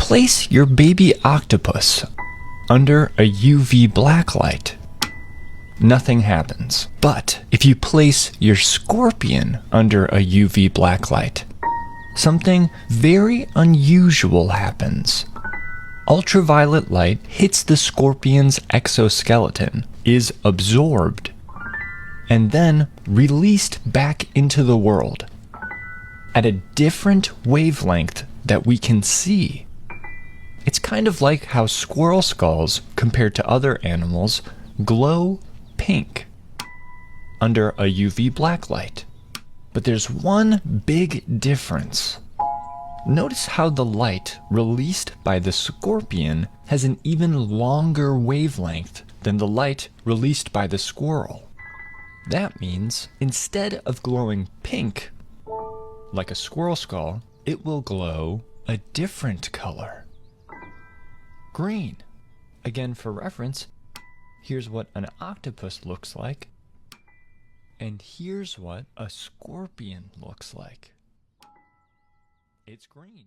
place your baby octopus under a UV blacklight, nothing happens. But if you place your scorpion under a UV blacklight, something very unusual happens. Ultraviolet light hits the scorpion's exoskeleton, is absorbed, and then released back into the world at a different wavelength that we can see. It's kind of like how squirrel skulls, compared to other animals, glow pink under a UV blacklight. But there's one big difference. Notice how the light released by the scorpion has an even longer wavelength than the light released by the squirrel. That means instead of glowing pink, like a squirrel skull, it will glow a different color. Green. Again, for reference, here's what an octopus looks like, and here's what a scorpion looks like. It's green.